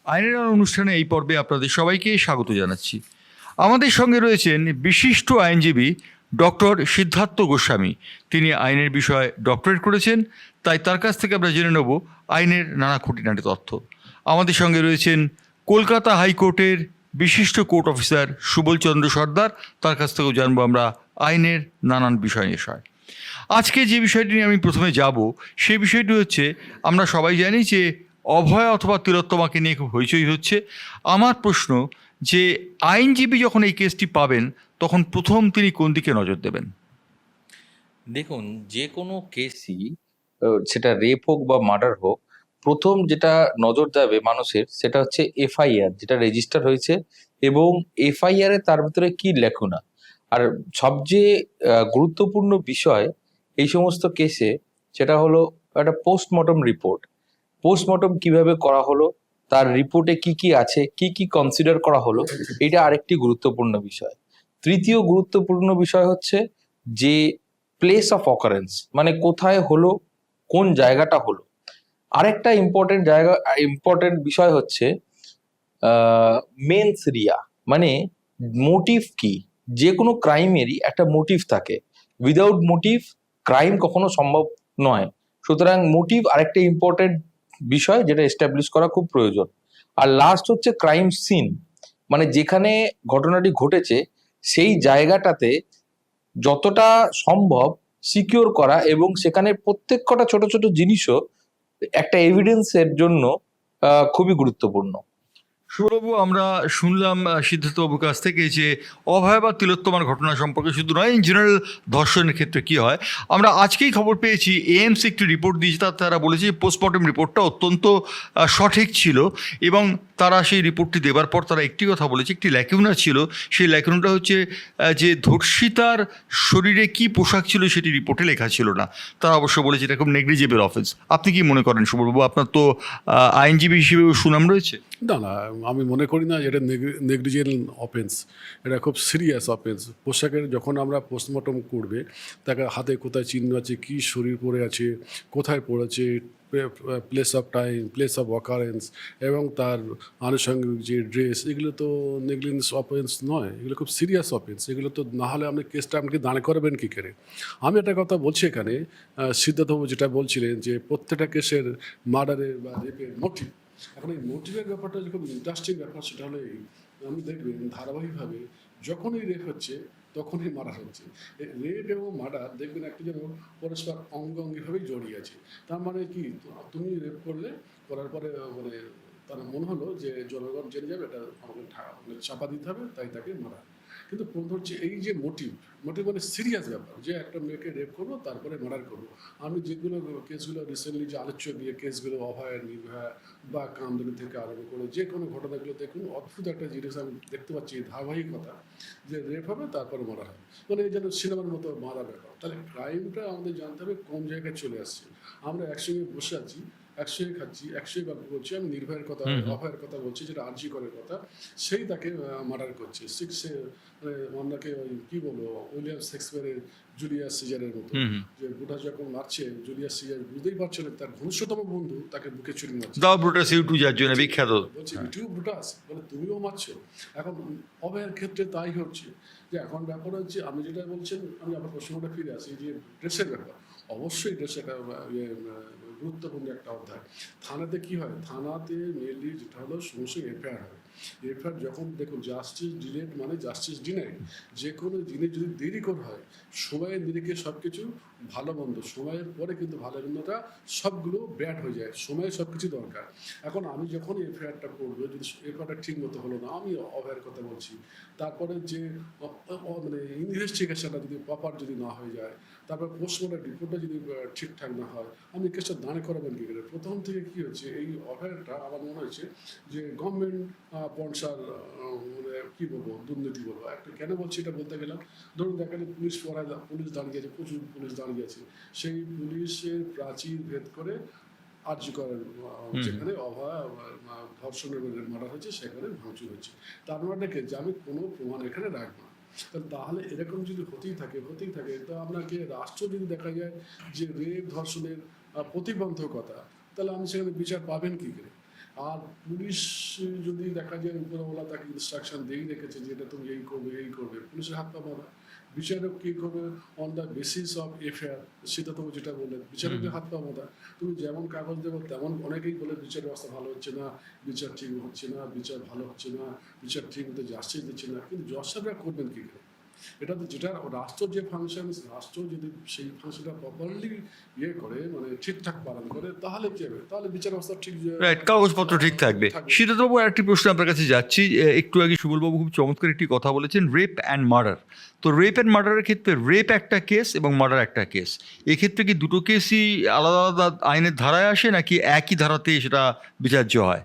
আইনের অনুষ্ঠানে এই পর্বে আপনাদের সবাইকে স্বাগত জানাচ্ছি। আমাদের সঙ্গে রয়েছেন বিশিষ্ট আইনজীবী ডক্টর সিদ্ধার্থ গোস্বামী। তিনি আইনের বিষয়ে ডক্টরেট করেছেন, তাই তার কাছ থেকে আমরা জেনে নেব আইনের নানা খুঁটিনাটি তথ্য। আমাদের সঙ্গে রয়েছেন কলকাতা হাইকোর্টের বিশিষ্ট কোর্ট অফিসার সুবল চন্দ্র সর্দার, তার কাছ থেকেও জানবো আমরা আইনের নানান বিষয়। আজকে যে বিষয়টি নিয়ে আমি প্রথমে যাব, সেই বিষয়টি হচ্ছে, আমরা সবাই জানি যে অভয়া অথবা তিলোত্তমাকে নিয়ে খুব হইচই হচ্ছে। আমার প্রশ্ন যে আইনজীবী যখন এই কেসটি পাবেন, তখন প্রথম তিনি কোন দিকে নজর দেবেন? দেখুন, যে কোনো কেসই সেটা রেপ হোক বা মার্ডার হোক, প্রথম যেটা নজর যাবে মানুষের সেটা হচ্ছে এফআইআর যেটা রেজিস্টার হয়েছে এবং এফআইআর এ তার ভিতরে কি লেখুনা। আর সবচেয়ে গুরুত্বপূর্ণ বিষয় এই সমস্ত কেসে সেটা হলো একটা পোস্টমর্টম রিপোর্ট। পোস্টমর্টম কিভাবে করা হলো, তার রিপোর্টে কি কি আছে, কি কি কনসিডার করা হলো, এটা আরেকটি গুরুত্বপূর্ণ বিষয়। তৃতীয় গুরুত্বপূর্ণ বিষয় হচ্ছে যে প্লেস অফ অকারেন্স, মানে কোথায় হলো, কোন জায়গাটা হলো। আরেকটা ইম্পর্টেন্ট বিষয় হচ্ছে মেন্স রিয়া, মানে মোটিভ কি। যে কোনো ক্রাইমেরই একটা মোটিভ থাকে, উইদাউট মোটিভ ক্রাইম কখনো সম্ভব নয়। সুতরাং মোটিভ আরেকটা ইম্পর্টেন্ট বিষয় যেটা এস্টাবলিশ করা খুব প্রয়োজন। আর লাস্ট হচ্ছে ক্রাইম সিন, মানে যেখানে ঘটনাটি ঘটেছে সেই জায়গাটাতে যতটা সম্ভব সিকিউর করা এবং সেখানে প্রত্যেক কটা ছোট ছোট জিনিসও একটা এভিডেন্সের জন্য খুবই গুরুত্বপূর্ণ। সুবলবাবু, আমরা শুনলাম সিদ্ধার্থবাবুর কাছ থেকে যে অভয় বা তিলোত্তমার ঘটনা সম্পর্কে শুধু নয়, ইন জেনারেল ধর্ষণের ক্ষেত্রে কী হয়। আমরা আজকেই খবর পেয়েছি এএমসি একটি রিপোর্ট দিয়েছে, তারা বলেছে পোস্টমর্টম রিপোর্টটা অত্যন্ত সঠিক ছিল এবং তারা সেই রিপোর্টটি দেবার পর তারা একটি কথা বলেছে, একটি ল্যাকুনা ছিল। সেই ল্যাকুনাটা হচ্ছে যে ধর্ষিতার শরীরে কি পোশাক ছিল সেটি রিপোর্টে লেখা ছিল না। তারা অবশ্য বলেছে এটা খুব নেগলিজেবল অফেন্স। আপনি কি মনে করেন সুবলবাবু? আপনার তো আইনজীবী হিসেবেও সুনাম রয়েছে। না, আমি মনে করি না এটা নেগলিজেন্ট অফেন্স। এটা খুব সিরিয়াস অফেন্স। পোশাকের যখন আমরা পোস্টমর্টম করবে, তাকে হাতে কোথায় চিহ্ন আছে, কী শরীর পড়ে আছে, কোথায় পড়েছে, place of time, place of occurrence এবং তার আনুষঙ্গিক যে ড্রেস, এগুলো তো নেগলিজেন্স অফেন্স নয়, এগুলো খুব সিরিয়াস অফেন্স। এগুলো তো না হলে আপনি কেসটা আমাকে দাঁড় করাবেন কী করে? আমি একটা কথা বলছি এখানে, সিদ্ধার্থবাবু যেটা বলছিলেন যে প্রত্যেকটা কেসের মার্ডারের বা রেপের মোটিভ। এখন এই মোটিভের ব্যাপারটা যে খুব ইন্টারেস্টিং ব্যাপার, সেটা হলো আমি দেখবেন ধারাবাহিকভাবে যখনই রেপ হচ্ছে তখনই মার্ডার হচ্ছে। রেপ এবং মার্ডার দেখবেন একটা যেন পরস্পর অঙ্গাঙ্গিভাবেই জড়িয়ে আছে। তার মানে কি, তুমি রেপ করার পরে মানে তার মনে হলো যে জনগণ জেনে যাবে, এটা আমাকে চাপা দিতে হবে, তাই তাকে মারা। কিন্তু প্রথম হচ্ছে এই যে মোটিভ মানে সিরিয়াস ব্যাপার, যে একটা মেয়েকে রেপ করবো তারপরে মার্ডার করবো। আমি যেগুলো কেসগুলো রিসেন্টলি যে আলোচ্য নিয়ে কেসগুলো, অভয়া, নির্ভয়া বা কামদুনি থেকে আরম্ভ করে যে কোনো ঘটনাগুলো দেখুন, অদ্ভুত একটা জিনিস আমি দেখতে পাচ্ছি, ধারাবাহিকতা, যে রেপ হবে তারপরে মারা হবে, মানে এই যেন সিনেমার মতো মারা ব্যাপার। তাহলে ক্রাইমটা আমাদের জানতে হবে কোন জায়গায় চলে আসছে। আমরা একসঙ্গে বসে আছি, একসঙ্গে খাচ্ছি, একসঙ্গে গল্প করছি, আমি নির্ভয়ের কথা, অভয়ের কথা বলছি, যেটা আরজি করের কথা, সেই তাকে মার্ডার করছে। মানে অন্যকে ওই কী বলবো, উইলিয়াম শেক্সপিয়ারের জুলিয়াস সিজারের মতো, যে বুড়া যখন মারছে, জুলিয়াস সিজার বুঝতেই পারছে না তার ঘনিষ্ঠতম বন্ধু তাকে বুকে ছুরি মারছে। দাও ব্রুটাস ইউটু, যার জন্য বিখ্যাত। বলছে ইউটিউব ব্রুটাস, বলে তুমিও মারছো। এখন অভয়ের ক্ষেত্রে তাই হচ্ছে, যে এখন ব্যাপার হচ্ছে আপনি যেটা বলছেন, আমি আবার প্রশ্নটা ফিরে আসি, যে ড্রেসের ব্যাপার। অবশ্যই ড্রেস একটা গুরুত্বপূর্ণ একটা অধ্যায়। থানাতে কি হয়, থানাতে মেনলি যেটা হলো সমস্ত এফআইআর হয়। এফআইআর যখন দেখুন, জাস্টিস ডিলেড মানে জাস্টিস ডিনাইড। যে কোনো জিনিস যদি দেরি করে হয়, সময়ের নিরিখে সব কিছু ভালো মন্দ, সময়ের পরে কিন্তু ভালো মন্দটা সবগুলো ব্যাড হয়ে যায়, সময়ে সব কিছু দরকার। এখন আমি যখন এফআইআরটা করবো, যদি এফআইআরটা ঠিক মতো হলো না, আমি অভয়ের কথা বলছি, তারপরে যে মানে ইনভেস্টিগেশনটা যদি প্রপার যদি না হয়ে যায়, তারপর পোস্টমর্টম রিপোর্টটা যদি ঠিকঠাক না হয়, আমি কেসটা দাঁড় করাবেন কী করে? প্রথম থেকে কী হচ্ছে, এই অফারটা আমার মনে হয়েছে যে গভর্নমেন্ট স্পন্সর, মানে কী বলবো, দুর্নীতি বলবো একটা। কেন বলছি এটা বলতে গেলাম, ধরুন দেখেন পুলিশ দাঁড়িয়ে আছে, প্রচুর পুলিশ দাঁড়িয়ে আছে, সেই পুলিশের প্রাচীর ভেদ করে আরজি করেন, যেখানে অভয়া ধর্ষণের মার্ডার হয়েছে সেখানে ভাঙচুর হচ্ছে। তার মানে যে আমি কোনো প্রমাণ এখানে রাখবো না। তাহলে এরকম যদি হতেই থাকে, তো আপনাকে রাষ্ট্র যদি দেখা যায় যে রেপ ধর্ষণের প্রতিবন্ধকতা, তাহলে আপনি সেখানে বিচার পাবেন কী করে? আর পুলিশ যদি দেখা যায় উপরওয়ালা তাকে ইনস্ট্রাকশন দিয়েই রেখেছে যে এটা তুমি এই করবে পুলিশের হাত পা বাঁধা। বিচারক কী করবে on the basis of FIR, সেটা তুমি যেটা বললে বিচারকের হাত পা বাঁধা। তুমি যেমন কাগজ দেবো তেমন অনেকেই বলে বিচার ব্যবস্থা ভালো হচ্ছে না, বিচার ঠিক হচ্ছে না, বিচার ভালো হচ্ছে না, বিচার ঠিক মতো জাস্টিস দিচ্ছে না। কিন্তু জজ সাহেবরা করবেন কী করে? এটা তো যেটা রাষ্ট্র যে ফাংশন, রাষ্ট্র যদি সেই ফাংশনটা প্রপারলি করে মানে ঠিকঠাক পালন করে তাহলে কি হবে? তাহলে বিচার ব্যবস্থা ঠিক রাইট, কাগজপত্র ঠিক থাকবে। শীতবাবু আরেকটি প্রশ্ন আপনার কাছে যাচ্ছি। একটু আগে সুবলবাবু খুব চমৎকার একটি কথা বলেছেন, রেপ অ্যান্ড মার্ডার। তো রেপ অ্যান্ড মার্ডারের ক্ষেত্রে রেপ একটা কেস এবং মার্ডার একটা কেস, এক্ষেত্রে কি দুটো কেসই আলাদা আলাদা আইনের ধারায় আসে নাকি একই ধারাতেই সেটা বিচার্য হয়?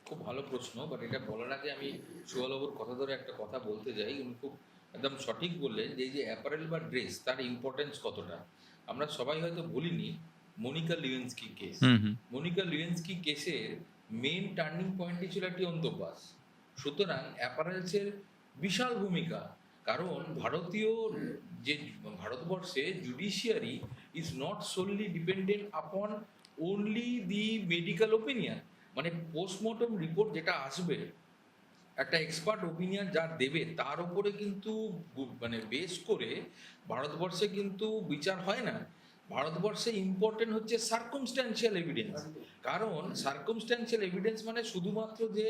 খুব ভালো প্রশ্ন, বাট এটা বলার আগে আমি সুবলবাবুর কথা ধরে একটা কথা বলতে যাই। উনি খুব একদম সঠিক বললেন যে এই যে অ্যাপারেল বা ড্রেস তার ইম্পর্টেন্স কতটা। আমরা সবাই হয়তো ভুলিনি মনিকা লিউন্সকি কেস। মনিকা লিউন্সকি কেসের মেইন টার্নিং পয়েন্টই ছিল একটি অন্তর্বাস। সুতরাং অ্যাপারেলসের বিশাল ভূমিকা, কারণ ভারতবর্ষে judiciary is not solely dependent আপন ওনলি দি মেডিকেল ওপিনিয়ন। মানে পোস্টমর্টম রিপোর্ট যেটা আসবে, একটা এক্সপার্ট ওপিনিয়ন যা দেবে তার উপরে কিন্তু মানে বেস করে ভারতবর্ষে কিন্তু বিচার হয় না। ভারতবর্ষে ইম্পর্টেন্ট হচ্ছে সার্কামস্ট্যান্সিয়াল এভিডেন্স। কারণ সার্কামস্ট্যান্সিয়াল এভিডেন্স মানে শুধুমাত্র যে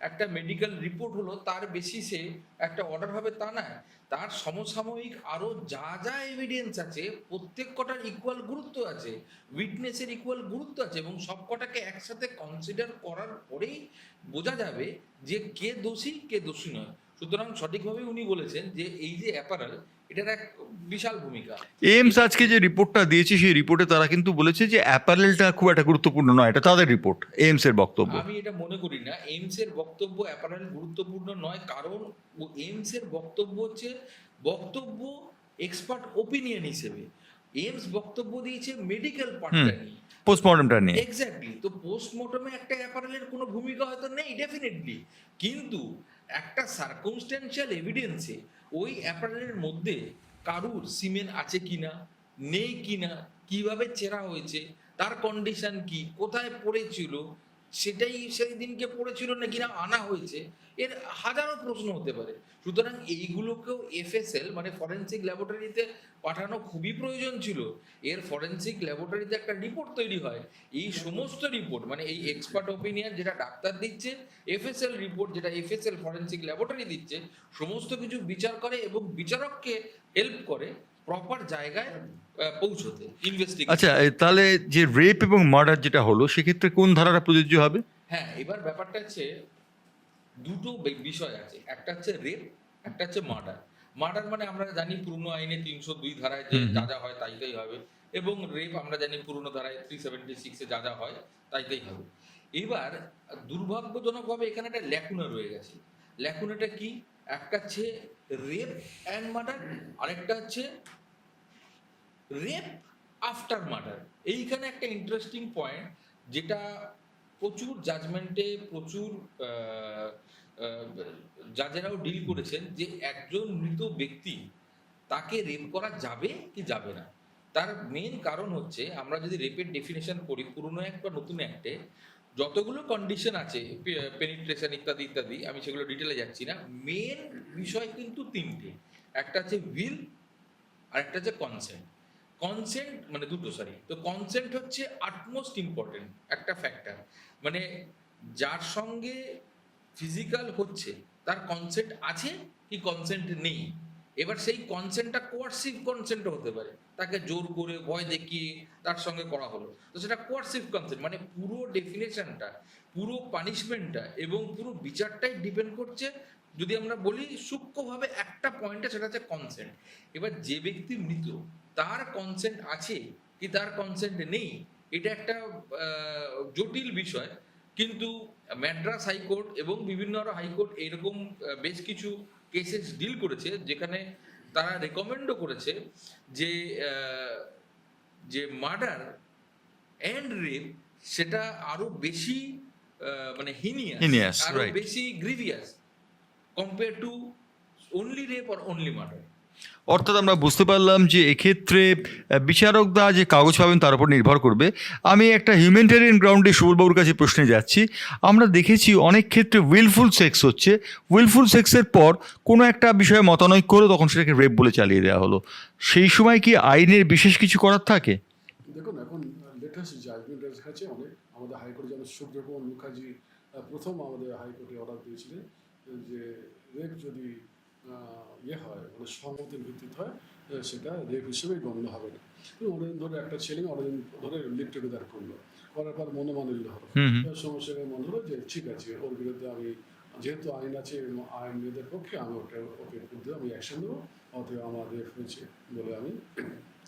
একটা মেডিকেল রিপোর্ট হলো তার বেসিসে একটা অর্ডার হবে তা না, তার সমসাময়িক আরও যা যা এভিডেন্স আছে প্রত্যেক কটার ইকুয়াল গুরুত্ব আছে, উইটনেসের ইকুয়াল গুরুত্ব আছে, এবং সব কটাকে একসাথে কনসিডার করার পরেই বোঝা যাবে যে কে দোষী কে দোষী নয়। সুতরাং সঠিকভাবে উনি বলেছেন যে এই যে অ্যাপারেল, এটার এক বিশাল ভূমিকা। এইমস আজকে যে রিপোর্টটা দিয়েছে সেই রিপোর্টে তারা কিন্তু বলেছে যে অ্যাপারেলটা খুব একটা গুরুত্বপূর্ণ নয়, এটা তাদের রিপোর্ট, এইমস এর বক্তব্য। আমি এটা মনে করি না এইমস এর বক্তব্য অ্যাপারেল গুরুত্বপূর্ণ নয়, কারণ এইমস এর বক্তব্য হচ্ছে বক্তব্য এক্সপার্ট ওপিনিয়ন হিসেবে। এইমস বক্তব্য দিয়েছে মেডিকেল পার্টটা নিয়ে, পোস্টমর্টমটা নিয়ে। এক্স্যাক্টলি। তো পোস্টমর্টমে একটা অ্যাপারেলের কোনো ভূমিকা হয়তো নেই ডেফিনেটলি, কিন্তু একটা সার্কামস্ট্যান্সিয়াল এভিডেন্সে ওই অ্যাপারেলের মধ্যে কারুর সিমেন আছে কিনা, নেই কিনা, কিভাবে চেরা হয়েছে, তার কন্ডিশন কি, কোথায় পড়েছিল, সেটাই সেই দিনকে পড়েছিল না কিনা আনা হয়েছে, এর হাজারো প্রশ্ন হতে পারে। সুতরাং এইগুলোকেও এফএসএল মানে ফরেনসিক ল্যাবরেটরিতে পাঠানো খুবই প্রয়োজন ছিল। এর ফরেনসিক ল্যাবরেটরিতে একটা রিপোর্ট তৈরি হয়, এই সমস্ত রিপোর্ট মানে এই এক্সপার্ট ওপিনিয়ন যেটা ডাক্তার দিচ্ছে, এফএসএল রিপোর্ট যেটা এফএসএল ফরেনসিক ল্যাবরেটরি দিচ্ছে, সমস্ত কিছু বিচার করে এবং বিচারককে হেল্প করে প্রপার জায়গায় পৌঁছতে ইনভেস্টিগেশন। আচ্ছা, তাহলে যে রেপ এবং মার্ডার যেটা হলো সেক্ষেত্রে কোন ধারাটা প্রযোজ্য হবে? হ্যাঁ, এবার ব্যাপারটা হচ্ছে দুটো বিষয় আছে, একটা হচ্ছে রেপ, একটা হচ্ছে মার্ডার। মার্ডার মানে আমরা জানি পুরনো আইনে 302 ধারায় যে যা যা হয় তাই তাই হবে, এবং রেপ আমরা জানি পুরনো ধারায় 376-এ যা যা হয় তাই তাই হবে। এবার দুর্ভাগ্যজনকভাবে এখানে একটা ল্যাকুনা রয়ে গেছে। ল্যাকুনাটা কি? একটা হচ্ছে রেপ অ্যান্ড মার্ডার, আরেকটা হচ্ছে রেপ আফটার মার্ডার। এইখানে একটা ইন্টারেস্টিং পয়েন্ট, যেটা প্রচুর জাজমেন্টে প্রচুর জাজেরাও ডিল করেছেন, যে একজন মৃত ব্যক্তি তাকে রেপ করা যাবে কি যাবে না। তার মেন কারণ হচ্ছে, আমরা যদি রেপের ডেফিনেশন করি পুরনো অ্যাক্ট বা নতুন অ্যাক্টে, যতগুলো কন্ডিশন আছে পেনিট্রেশন ইত্যাদি ইত্যাদি, আমি সেগুলো ডিটেলে যাচ্ছি না, মেন বিষয় কিন্তু তিনটে। একটা হচ্ছে উইল, আর একটা হচ্ছে কনসেন্ট। কনসেন্ট মানে দুটো, সরি। তো কনসেন্ট হচ্ছে আটমোস্ট ইম্পর্টেন্ট একটা ফ্যাক্টর, মানে যার সঙ্গে ফিজিক্যাল হচ্ছে তার কনসেন্ট আছে কি কনসেন্ট নেই। এবার সেই কনসেন্টটা কোয়ার্সিভ কনসেন্টও হতে পারে, তাকে জোর করে ভয় দেখিয়ে তার সঙ্গে করা হলো, তো সেটা কোয়ার্সিভ কনসেন্ট। মানে পুরো ডেফিনেশনটা, পুরো পানিশমেন্টটা এবং পুরো বিচারটাই ডিপেন্ড করছে, যদি আমরা বলি সূক্ষ্মভাবে একটা পয়েন্টে, সেটা হচ্ছে কনসেন্ট। এবার যে ব্যক্তি মৃত তার কনসেন্ট আছে কি তার কনসেন্ট নেই, এটা একটা জটিল বিষয়। কিন্তু ম্যাড্রাস হাইকোর্ট এবং বিভিন্ন আরো হাইকোর্ট এরকম বেশ কিছু কেসেস ডিল করেছে, যেখানে তারা রেকমেন্ডও করেছে যে যে মার্ডার অ্যান্ড রেপ সেটা আরো বেশি মানে হিনিয়াস, আরো বেশি grievous compare to only rape or only murder. অর্থাৎ আমরা বুঝতে পারলাম যে এক্ষেত্রে বিচারকরা যে কাগজ পাবেন তার উপর নির্ভর করবে। আমি একটা হিউম্যানিটেরিয়ান গ্রাউন্ডে সুবলবাবুর কাছে প্রশ্নে যাচ্ছি। আমরা দেখেছি অনেক ক্ষেত্রে উইলফুল সেক্স হচ্ছে, উইলফুল সেক্সের পর কোনো একটা বিষয়ে মতানৈক্য হলো, তখন সেটাকে রেপ বলে চালিয়ে দেওয়া হলো। সেই সময় কি আইনের বিশেষ কিছু করার থাকে? দেখুন, এখন লেটেস্ট জাজমেন্ট এসেছে অনেক। আমাদের হাইকোর্টে যেমন সুব্রমণ্যম মুখার্জি প্রথম আমাদের হাইকোর্টে অর্ডার দিয়েছিলেন যে রেপ যদি হয় মানে সম্মতির ভিত্তিতে হয়, সেটা রেপ হিসেবে গণ্য হবে না। অনেকদিন ধরে একটা ছেলে অনেকদিন ধরে লিভ টুগেদার করলো, করার পর মনোমালিন্য হলো। সমস্যাটা মনে হলো যে ঠিক আছে, ওর বিরুদ্ধে আমি যেহেতু আইন আছে, আইন মেয়েদের পক্ষে, আমি ওকে বিরুদ্ধে আমি অ্যাকশন দেবো, অতএব আমার রেপ হয়েছে বলে আমি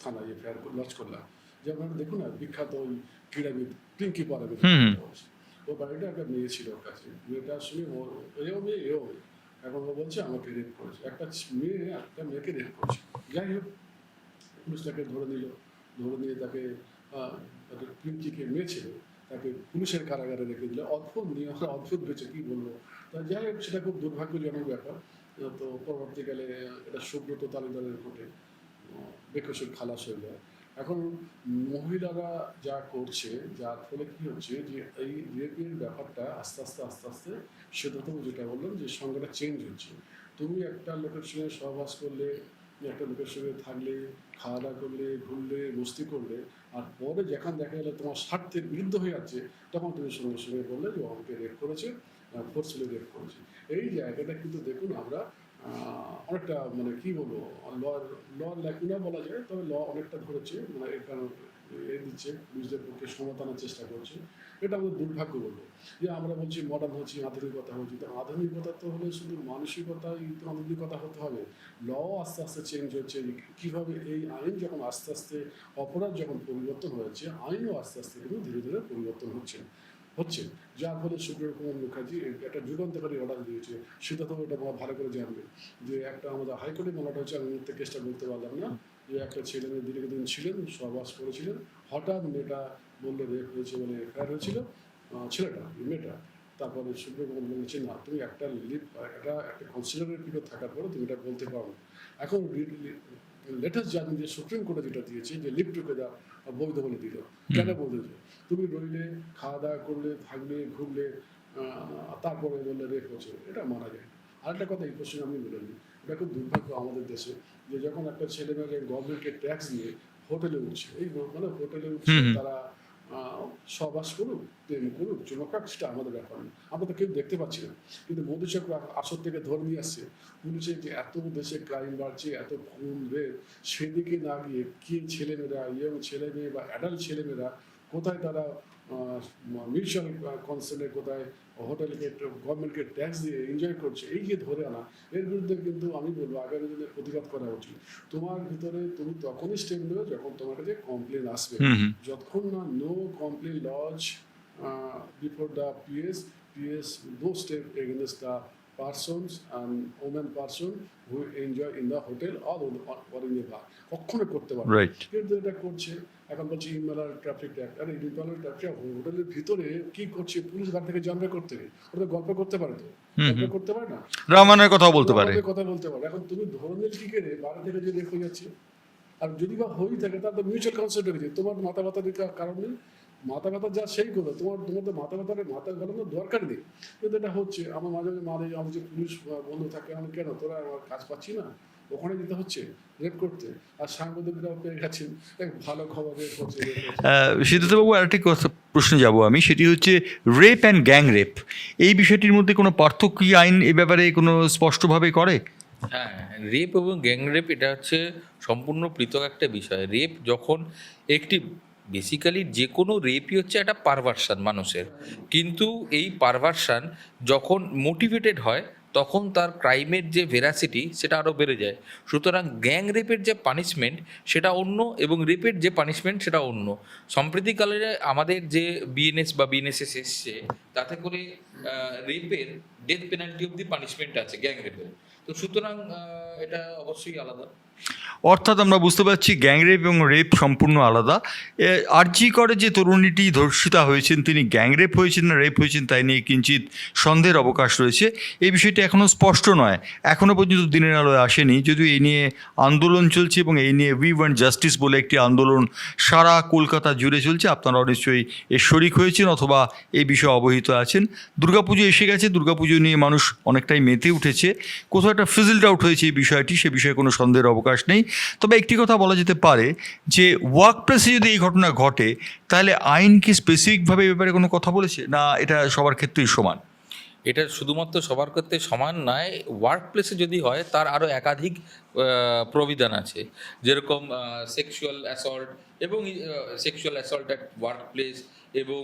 থানায় এফআইআর লঞ্চ করলাম। যেমন দেখুন না, বিখ্যাত ওই ক্রীড়াবিদ পিঙ্কি পারমিন, ওর বাড়িটা একটা মেয়ে ছিল ওর কাছে। মেয়েটা শুনে এও মেয়ে এও মেয়ে, এখন ও বলছে আমাকে রেপ করেছে। একটা মেয়েকে রেপ করেছে। যাই হোক, পুলিশ তাকে ধরে নিয়ে তাকে পিঙ্কিকে মেয়ে ছিল, তাকে পুলিশের কারাগারে রেখে দিল। অদ্ভুত নিয়ে অদ্ভুত বেঁচে কী বলবো। তা যাই হোক, সেটা খুব দুর্ভাগ্যজনক ব্যাপার। তো পরবর্তীকালে এটা সুব্রত তালুকদারের কোর্টে বেকসুর খালাস হয়ে যায়। এখন মহিলারা যা করছে, যার ফলে কি হচ্ছে যে এই রেপের ব্যাপারটা আস্তে আস্তে সিদ্ধার্থবাবু যেটা বললেন যে সংজ্ঞাটা চেঞ্জ হচ্ছে। তুমি একটা লোকের সঙ্গে সহবাস করলে, একটা লোকের সঙ্গে থাকলে, খাওয়া দাওয়া করলে, ঘুরলে, মস্তি করলে, আর পরে যখন দেখা গেলে তোমার স্বার্থের বিরুদ্ধ হয়ে যাচ্ছে, তখন তুমি সঙ্গে সঙ্গে বললে যে আমাকে রেপ করেছে, ফোর্সফুলি রেপ করেছে। এই জায়গাটা কিন্তু দেখুন আমরা অনেকটা মানে কী বলবো, ল লেখনা বলা যায়, তবে ল অনেকটা ধরেছে, মানে এর কারণ দিচ্ছে, পুলিশদের পক্ষে সমাধানের চেষ্টা করছে। এটা আমাদের দুর্ভাগ্য বলবো যে আমরা বলছি মডার্ন হচ্ছি, আধুনিকতা হচ্ছে। তো আধুনিকতা তো হলে শুধু মানসিকতাই তো আধুনিকতা হতে হবে। ল আস্তে আস্তে চেঞ্জ হচ্ছে। কীভাবে এই আইন যখন আস্তে আস্তে, অপরাধ যখন পরিবর্তন হয়েছে, আইনও আস্তে আস্তে কিন্তু ধীরে ধীরে পরিবর্তন হচ্ছে। যার ফলে সুব্রমণ্যম মুখার্জি একটা যুগান্তকারী অর্ডার দিয়েছে। সেটা তো ওটা ভালো করে জানবে যে একটা আমাদের হাইকোর্টে মামলাটা হচ্ছে, আমি মুহূর্তে কেসটা বলতে পারলাম না, যে একটা ছেলে মেয়ে দীর্ঘদিন ছিলেন, সহবাস করেছিলেন, হঠাৎ মেয়েটা বললে রেপ হয়েছে বলে এফআইআর হয়েছিল, মেয়েটা। তারপরে সুব্রমণ্যম বলেছে না, তুমি একটা একটা কনসিডারের পিরিয়ড থাকার পরে তুমি এটা বলতে পারো। এখন লেটেস্ট জানেন যে সুপ্রিম কোর্টে যেটা দিয়েছে যে লিভ টুগেদার বৈধ বলে দিল। কেন বৈধ? তুমি রইলে, খাওয়া দাওয়া করলে, থাকলে, ঘুরলে, তারপরে বললে রেপ হচ্ছে, এটা মানা যায়। আরেকটা কথা এই প্রশ্নে আমি বলে নিই, এটা খুব দুর্ভাগ্য আমাদের দেশে যে যখন একটা ছেলে মেয়েকে গভর্নমেন্টকে ট্যাক্স দিয়ে হোটেলে উঠছে, এই মানে হোটেলে উঠছে, তারা সহবাস করুক, প্রেম করুক, চুমকাক, সেটা আমাদের ব্যাপার না, আমরা তো কেউ দেখতে পাচ্ছি না। কিন্তু মোদী সরকার আসর থেকে ধরে নিয়ে আসছে। পুলিশের যে এত দেশে ক্রাইম বাড়ছে, এত খুন রেপ, সেদিকে না গিয়ে কি ছেলেমেয়েরা, ইয়ং ছেলে মেয়ে বা অ্যাডাল্ট ছেলেমেয়েরা কোথায় তারা মিউচুয়াল কনসেন্টে, কোথায় হোটেলকে গভর্নমেন্টকে ট্যাক্স দিয়ে এনজয় করছে, এই যে ধরে আনা, এর বিরুদ্ধে কিন্তু আমি বলবো আগামী দিনে প্রতিবাদ করা উচিত। তোমার ভিতরে তুমি তখনই স্টেপ নেবে যখন তোমার কাছে কমপ্লেন আসবে। যতক্ষণ না no complaint lodged before the PS no step against the persons and women person who enjoy in the hotel or in the bar, কখনো করতে পারবে। কিন্তু এটা করছে। এখন বলছি ইম্পেলার ট্রাফিক অ্যাক্ট, আরে ইম্পেলার ট্রাফিক হোটেলের ভিতরে কি করছে পুলিশ গাড়ি থেকে জানবে করতে নেই, ওটা গল্প করতে পারে, তো গল্প করতে পারে না, রামায়ণের কথা বলতে পারে। এখন তুমি ধরনের কি করে বাইরে থেকে যে রেপ হয়ে যাচ্ছে, আর যদি বা হয়েই থাকে তার তো মিউচুয়াল কনসেন্ট হয়ে গেছে, তোমার মাথা ব্যথা দিতে কারণ নেই, মাথা ব্যথা যা সেই করো, তোমার তো মাথা ঘটানোর দরকার নেই। কিন্তু এটা হচ্ছে, আমার মাঝে আমার যে পুলিশ বন্ধু থাকে, আমি কেন তোরা আমার কাজ পাচ্ছি না, ওখানে যেতে হচ্ছে রেপ করতে, আর সাংবাদিকরাও পেয়ে গেছেন ভালো খবর রেপ করছে। সিদ্ধার্থবাবু, আরেকটি প্রশ্নে যাব আমি, সেটি হচ্ছে রেপ অ্যান্ড গ্যাং রেপ, এই বিষয়টির মধ্যে কোনো পার্থক্য কি আইন এ ব্যাপারে কোনো স্পষ্টভাবে করে? হ্যাঁ, রেপ এবং গ্যাং রেপ এটা হচ্ছে সম্পূর্ণ পৃথক একটা বিষয়। রেপ যখন একটি বেসিক্যালি যে কোনো রেপই হচ্ছে একটা পারভার্সান মানুষের, কিন্তু এই পারভার্সান যখন মোটিভেটেড হয় তখন তার ক্রাইমের যে ভেরাসিটি সেটা আরও বেড়ে যায়। সুতরাং গ্যাং রেপের যে পানিশমেন্ট সেটা অন্য এবং রেপের যে পানিশমেন্ট সেটা অন্য। সম্প্রতিকালে আমাদের যে বিএনএস বা বিএনএসএস এসছে, তাতে করে রেপের ডেথ পেনাল্টি অবধি পানিশমেন্ট আছে গ্যাং রেপের। তো সুতরাং এটা অবশ্যই আলাদা। অর্থাৎ আমরা বুঝতে পারছি গ্যাংরেপ এবং রেপ সম্পূর্ণ আলাদা। আরজি করে যে তরুণীটি ধর্ষিতা হয়েছেন তিনি গ্যাংরেপ হয়েছেন না রেপ হয়েছেন তাই নিয়ে কিঞ্চিত সন্দেহের অবকাশ রয়েছে। এই বিষয়টি এখনও স্পষ্ট নয়, এখনও পর্যন্ত দিনের আলোয় আসেনি, যদিও এই নিয়ে আন্দোলন চলছে এবং এই নিয়ে উই ওয়ান্ট জাস্টিস বলে একটি আন্দোলন সারা কলকাতা জুড়ে চলছে। আপনারাও নিশ্চয়ই এর শরিক হয়েছেন অথবা এই বিষয়ে অবহিত আছেন। দুর্গাপুজো এসে গেছে, দুর্গাপুজো নিয়ে মানুষ অনেকটাই মেতে উঠেছে, কোথাও একটা ফিজলড আউট হয়েছে এই বিষয়টি, সে বিষয়ে কোনো সন্দেহের অবকাশ নেই। তবে একটি কথা বলা যেতে পারে যে ওয়ার্ক প্লেসে যদি এই ঘটনা ঘটে তাহলে আইন কি স্পেসিফিকভাবে এই ব্যাপারে কোনো কথা বলেছে, না এটা সবার ক্ষেত্রেই সমান? এটা শুধুমাত্র সবার ক্ষেত্রে সমান নয়, ওয়ার্ক প্লেসে যদি হয় তার আরও একাধিক প্রবিধান আছে, যেরকম সেক্সুয়াল অ্যাসল্ট এবং sexual assault at work place এবং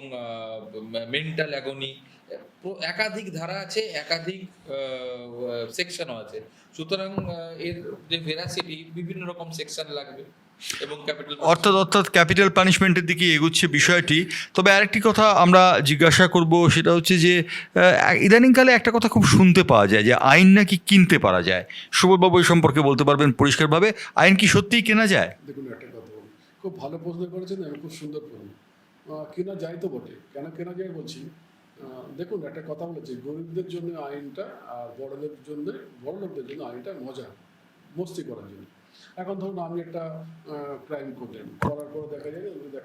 মেন্টাল অ্যাগনি, একাধিক ধারা আছে, একাধিক সেকশনও আছে। সুতরাং এর যে ভেরাসিটি বিভিন্ন রকম সেকশন লাগবে এবং ক্যাপিটাল অর্থাৎ ক্যাপিটাল পানিশমেন্টের দিকে এগুচ্ছে বিষয়টি। তবে আরেকটি কথা আমরা জিজ্ঞাসা করব, সেটা হচ্ছে যে ইদানিংকালে একটা কথা খুব শুনতে পাওয়া যায় যে আইন নাকি কিনতে পারা যায়। সুবোধবাবু এই সম্পর্কে বলতে পারবেন পরিষ্কারভাবে, আইন কি সত্যিই কেনা যায়? দেখুন একটা কথা বলি, খুব ভালো প্রশ্ন করেছেন এবং খুব সুন্দর প্রশ্ন। কেনা যায় তো বটে, কেন কেনা যায় বলছি। দেখুন একটা কথা বলেছি, গরিবদের জন্য আইনটা আর বড়লোকদের জন্য আইনটা মজা মস্তি করার জন্য। এখন ধরুন আমি একটা ক্রাইম করলেন, করার পরে দেখা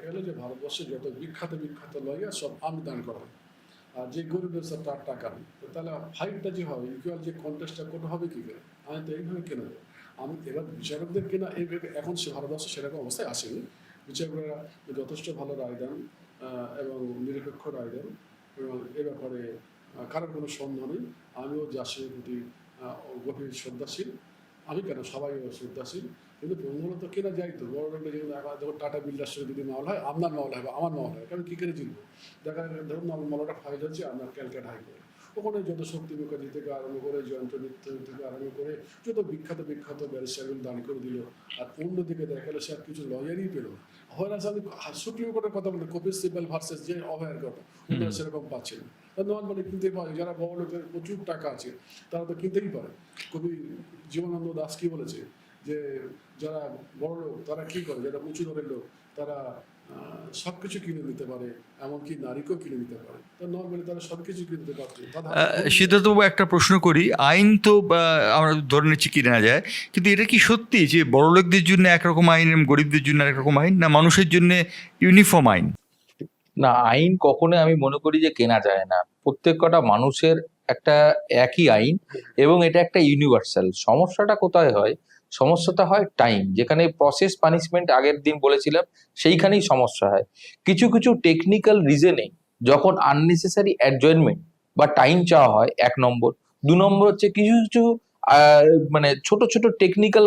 গেলো যে ভারতবর্ষে যত বিখ্যাত লয়ার সব আমি দান করা হয়, আর যে গরিবের সব তার টাকা নেই, তো তাহলে ফাইটটা যে হবে ইকুয়াল যে কন্টেস্টটা কোন হবে কী করে? আমি তো এইভাবে কেনা যায়। আমি এবার বিচারকদের কেনা এইভাবে এখন সে ভারতবর্ষে সেরকম অবস্থায় আসেনি। বিচারকরা যথেষ্ট ভালো রায় দেন এবং নিরপেক্ষ রায় দেন এবং এ ব্যাপারে কারোর কোনো সন্দেহ নেই। আমিও জাসের প্রতি গভীর শ্রদ্ধাশীল, আমি কেন সবাই শ্রদ্ধাশীল। কিন্তু প্রশ্নগুলো তো কেনা যায় তো, বড় লোকটা যেগুলো যখন টাটা বিল্ডার্স যদি মামলা হয়, আপনার মামলা হবে আমার মামলা হয়, কারণ কী করে জিতবো? দেখা ধরুন আমার মামলাটা ফাইল হচ্ছে আপনার ক্যালকাটা হাইকোর্টে, ওখানে যত শক্তি মুখার্জি থেকে আরম্ভ করে জয়ন্ত মিত্র থেকে আরম্ভ করে যত বিখ্যাত ব্যারিস্টারগুলো দান করে দিল, আর অন্যদিকে দেখা গেলো সে আর কিছু লয়ারই পেল না। হয় আমি সুপ্রিম কোর্টের কথা বলি, কপিল সিবাল ভার্সেস যে অভয়ের কথা, ওনারা সেরকম পাচ্ছে না। নর্মালি কিনতে পারে, যারা বড় লোকের প্রচুর টাকা আছে তারা তো কিনতেই পারে। কবি জীবনানন্দ দাস কি বলেছে যে যারা বড় লোক তারা কি করে, যারা উঁচু দরের লোক তারা সব কিছু কিনে নিতে পারে, এমনকি নারীকেও কিনে নিতে পারে। তো নর্মালি তারা সব কিছু কিনতে পারত। সিদ্ধার্থবাবু একটা প্রশ্ন করি, আইন তো আমরা ধরে নিচ্ছি কিনা যায়, কিন্তু এটা কি সত্যি যে বড়লোকদের জন্য একরকম আইন এবং গরিবদের জন্য একরকম আইন, না মানুষের জন্য ইউনিফর্ম আইন? না, আইন কখনোই আমি মনে করি যে কেনা যায় না। প্রত্যেক কটা মানুষের একটা একই আইন এবং এটা একটা ইউনিভার্সাল। সমস্যাটা কোথায় হয়? সমস্যাটা হয় টাইম, যেখানে প্রসেস পানিশমেন্ট আগের দিন বলেছিলাম সেইখানেই সমস্যা হয়। কিছু কিছু টেকনিক্যাল রিজনে যখন আননেসেসারি অ্যাডজয়েন্টমেন্ট বা টাইম চাওয়া হয়, 1 নম্বর। 2 নম্বর হচ্ছে কিছু কিছু মানে ছোট ছোট টেকনিক্যাল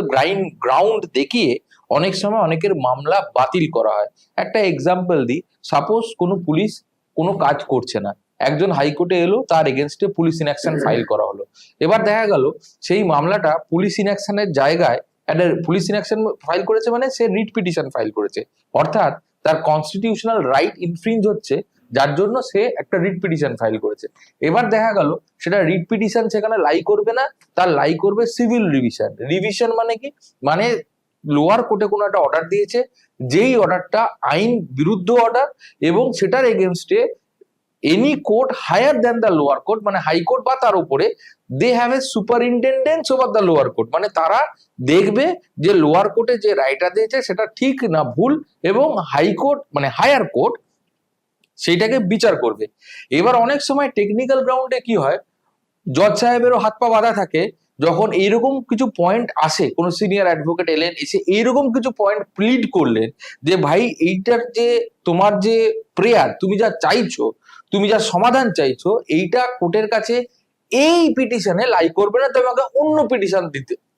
গ্রাউন্ড দেখিয়ে অনেক সময় অনেকের মামলা বাতিল করা হয়। একটা এক্সাম্পল দিই, সাপোজ কোনো পুলিশ কোনো কাজ করছে না, একজন হাইকোর্টে এলো, তার এগেনস্টে পুলিশ ইনঅ্যাকশন ফাইল করা হলো। এবার দেখা গেল সেই মামলাটা পুলিশ ইনঅ্যাকশনের জায়গায় একটা পুলিশ ইনঅ্যাকশন ফাইল করেছে, মানে সে রিট পিটিশন ফাইল করেছে, অর্থাৎ তার কনস্টিটিউশনাল রাইট ইনফ্রিঞ্জ হচ্ছে, যার জন্য সে একটা রিট পিটিশন ফাইল করেছে। এবার দেখা গেল সেটা রিট পিটিশন সেখানে লাই করবে না, তার লাই করবে সিভিল রিভিশন। রিভিশন মানে কি? মানে লোয়ার কোর্টে কোনো একটা অর্ডার দিয়েছে, যেই অর্ডারটা আইন বিরুদ্ধ অর্ডার এবং সেটার এগেনস্টে any court higher than the lower court, মানে হাইকোর্ট বা তার উপরে, they have a superintendence over the lower court, মানে তারা দেখবে যে লোয়ার কোর্টে যে রায়টা দিয়েছে সেটা ঠিক না ভুল, এবং হাইকোর্ট মানে হায়ার কোর্ট সেইটাকে বিচার করবে। এবার অনেক সময় টেকনিক্যাল গ্রাউন্ডে কি হয়, জজ সাহেবেরও হাত পা বাঁধা থাকে, যখন এইরকম কিছু পয়েন্ট আসে, কোনো সিনিয়র অ্যাডভোকেট এলেন, এসে এইরকম কিছু পয়েন্ট প্লিড করলেন যে ভাই এইটার যে তোমার যে প্রেয়ার, তুমি যা চাইছো, তুমি যা সমাধান চাইছো, এইটা কোর্টের কাছে এই পিটিশনে লাই করবে না, তোমাকে অন্য পিটিশন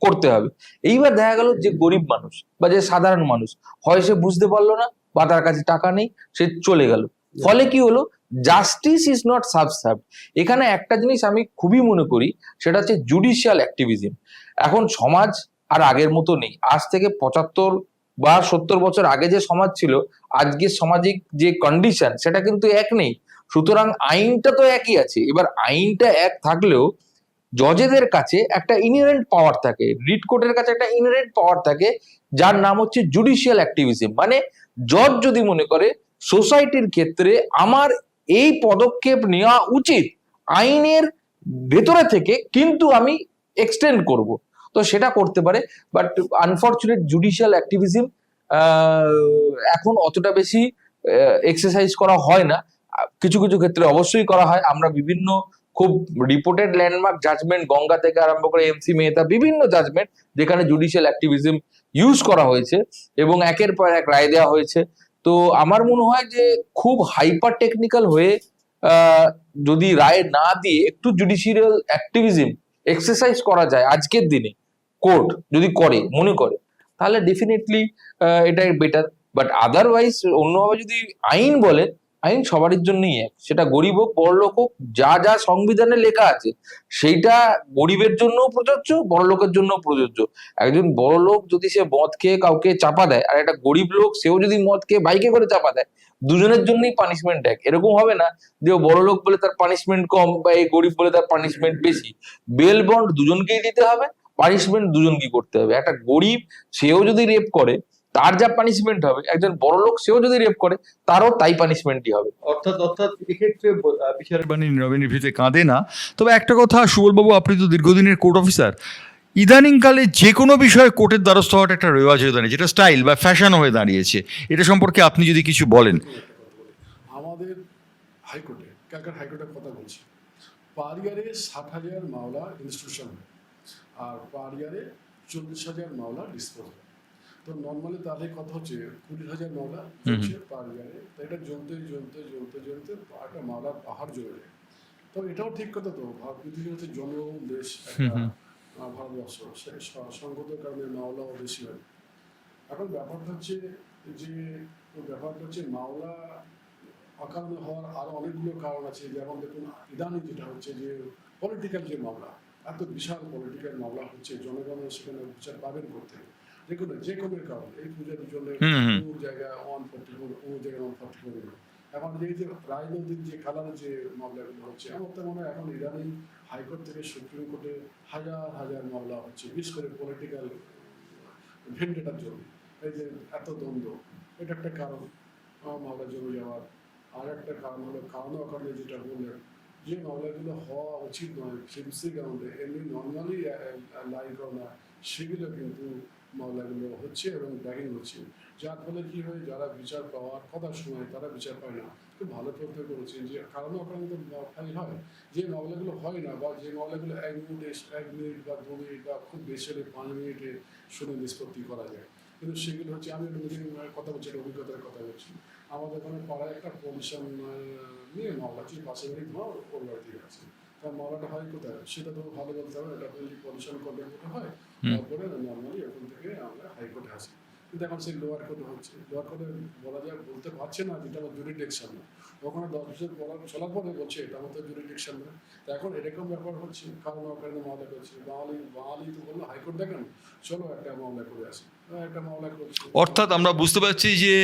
করতে হবে। এইবার দেখা গেল যে গরিব মানুষ বা যে সাধারণ মানুষ, হয় সে বুঝতে পারলো না বা তার কাছে টাকা নেই, সে চলে গেল। ফলে কি হলো? Justice is not subserved. এখানে একটা জিনিস আমি খুবই মনে করি, সেটা হচ্ছে জুডিশিয়াল অ্যাক্টিভিজম। এখন সমাজ আর আগের মতো নেই। আজ থেকে 75 বা 70 বছর আগে যে সমাজ ছিল, আজকের সামাজিক যে কন্ডিশন সেটা কিন্তু এক নেই। সুতরাং আইনটা তো একই আছে। এবার আইনটা এক থাকলেও জজেদের কাছে একটা ইনহেরেন্ট পাওয়ার থাকে, রিট কোর্টের কাছে একটা ইনহেরেন্ট পাওয়ার থাকে, যার নাম হচ্ছে জুডিশিয়াল অ্যাক্টিভিজম। মানে জজ যদি মনে করে সোসাইটির ক্ষেত্রে আমার এই পদক্ষেপ নেওয়া উচিত আইনের ভেতরে থেকে, কিন্তু আমি এক্সটেন্ড করব, তো সেটা করতে পারে। বাট আনফর্চুনেট জুডিশিয়াল অ্যাক্টিভিজম এখন অতটা বেশি এক্সারসাইজ করা হয় না। কিছু কিছু ক্ষেত্রে অবশ্যই করা হয়। আমরা বিভিন্ন খুব রিপোর্টেড ল্যান্ডমার্ক জাজমেন্ট, গঙ্গা থেকে আরম্ভ করে এমসি মেহতা, বিভিন্ন জাজমেন্ট যেখানে জুডিশিয়াল অ্যাক্টিভিজম ইউজ করা হয়েছে এবং একের পর এক রায় দেওয়া হয়েছে। তো আমার মনে হয় যে খুব হাইপার টেকনিক্যাল হয়ে যদি রায় না দিয়ে একটু জুডিশিয়াল অ্যাক্টিভিজম এক্সারসাইজ করা যায় আজকের দিনে, কোর্ট যদি করে মনে করে, তাহলে ডেফিনেটলি এটাই বেটার। বাট আদারওয়াইজ অন্যভাবে যদি আইন বলে, আইন সবারই জন্যই এক, সেটা গরিব হোক বড়লোক হোক, যা যা সংবিধানে লেখা আছে সেইটা গরিবের জন্য প্রযোজ্য, বড়লোকের জন্য প্রযোজ্য। একজন বড়লোক যদি সে মদ খেয়ে কাউকে চাপা দেয়, আর একটা গরিব লোক সেও যদি মদ খেয়ে বাইকে করে চাপা দেয়, দুজনের জন্যই পানিশমেন্ট এক। এরকম হবে না যে ও বড়লোক বলে তার পানিশমেন্ট কম বা এই গরিব বলে তার পানিশমেন্ট বেশি। বেল বন্ড দুজনকেই দিতে হবে, পানিশমেন্ট দুজনকেই করতে হবে। একটা গরিব সেও যদি রেপ করে তার যা পানিশমেন্ট হবে, একজন বড় লোক সেও যদি রেপ করে তারও তাই পানিশমেন্টই হবে। অর্থাৎ এক্ষেত্রে বিচারের বাণী নীরবে নিভৃতে কাঁদে না। তবে একটা কথা, সুবলবাবু, আপনি তো দীর্ঘদিনের কোর্ট অফিসার, ইদানিংকালে যে কোনো বিষয়ে কোর্টের দ্বারস্থ হওয়াটা একটা রেওয়াজ হয়ে দাঁড়িয়েছে, যেটা স্টাইল বা ফ্যাশন হয়ে দাঁড়িয়েছে। এটা সম্পর্কে আপনি যদি কিছু বলেন। আমাদের হাইকোর্টে, ক্যালকাটা হাইকোর্টের কথা বলছি, পার ইয়ারে 60,000 মামলা ইনস্টিটিউশন হয়, আর পার ইয়ারে 40,000 মামলা ডিসপোজ হয়। তো নর্মালি তাহলে কথা হচ্ছে 20,000 মামলা হচ্ছে পার ইয়ারে। তো এটা জমতে জমতে জমতে জমতে একটা মামলার পাহাড় জমে যায়। তো এটাও ঠিক কথা, তো পৃথিবী হচ্ছে জনবহুল দেশ একটা, ভারতবর্ষ, সেই সংগতের কারণে মামলাও বেশি হয়। এখন ব্যাপারটা হচ্ছে মামলা অকারণে হওয়ার আরো অনেকগুলো কারণ আছে। যেমন দেখুন, ইদানিং যেটা হচ্ছে যে পলিটিক্যাল যে মামলা, এত বিশাল পলিটিক্যাল মামলা হচ্ছে, জনগণের সেখানে বিচার পাবেন করতে যে কোনো কারণ, এই পূজার জন্য কোনো জায়গায় 144, কোনো জায়গায় 144। এখন এই যে রাজনৈতিক যে কালারের যে মামলাগুলো হচ্ছে, আমার তো মনে হয় এখন ইদানিং হাইকোর্ট থেকে সুপ্রিম কোর্টে হাজার হাজার মামলা হচ্ছে, বিশেষ করে পলিটিক্যাল ভেন্ডেটার জন্য। এই যে এত দ্বন্দ্ব, এটা একটা কারণ মামলা জমে যাওয়ার। আর একটা কারণ হলো কারণে অকারণে যেটা বললেন, যে মামলাগুলো হওয়া উচিত নয় সিমসি গ্রাউন্ডে, এমনি নর্মালি লাই করা, সেগুলো কিন্তু মামলাগুলো হচ্ছে এবং ব্যাগিং হচ্ছে, যার ফলে কি হয়, যারা বিচার পাওয়ার কথার সময় তারা বিচার পায় না। খুব ভালো প্রশ্ন করেছেন যে কারণে অকারণে তো ফাইল হয়, যে মামলাগুলো হয় না, বা যে মামলাগুলো 1 মিনিট বা 2 মিনিট বা খুব বেশি হলে 5 মিনিটে শুনে নিষ্পত্তি করা যায়। কিন্তু সেগুলো হচ্ছে, আমি নিজের কথা বলছি, অভিজ্ঞতার কথা বলছি। আমাদের ওখানে পাড়ায় একটা পলিউশন নিয়ে মামলা হচ্ছে, পাশের বাড়ি ধোঁয়া ওর বাড়িতে আছে। তার মামলাটা হয় কোথায়, সেটা তো ভালো বলতে হবে, এটা পলিউশন কন্ট্রোল করতে হয়। তারপরে নর্মালি এখন থেকে আমরা হাইকোর্টে আসি, কিন্তু এখন সেই লোয়ার কোর্টে হচ্ছে। লোয়ার কোর্টে বলা যায়, বলতে পারছে না যেটা আমার জুরিডিকশন না। ওখানে 10 বছর চলার পরে বলছে এটা আমাদের জুরিডিকশন না। তো এখন এরকম ব্যাপার হচ্ছে, কারণ ওখানে মামলা করছে, বাঙালি তো বললো হাইকোর্ট দেখেন, চলো একটা মামলা করে আসি, একটা মামলা করছে। অর্থাৎ আমরা বুঝতে পারছি যে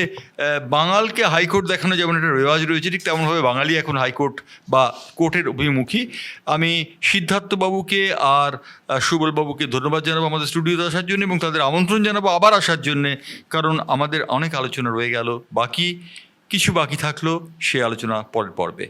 বাঙালকে হাইকোর্ট দেখানো যেমন একটা রেওয়াজ রয়েছে, ঠিক তেমনভাবে বাঙালি এখন হাইকোর্ট বা কোর্টের অভিমুখী। আমি সিদ্ধার্থবাবুকে আর সুবলবাবুকে ধন্যবাদ জানাবো আমাদের স্টুডিওতে আসার জন্য, এবং তাদের আমন্ত্রণ জানাবো আবার আসার জন্যে, কারণ আমাদের অনেক আলোচনা রয়ে গেল, বাকি থাকলো সে আলোচনা পরের পর্বে।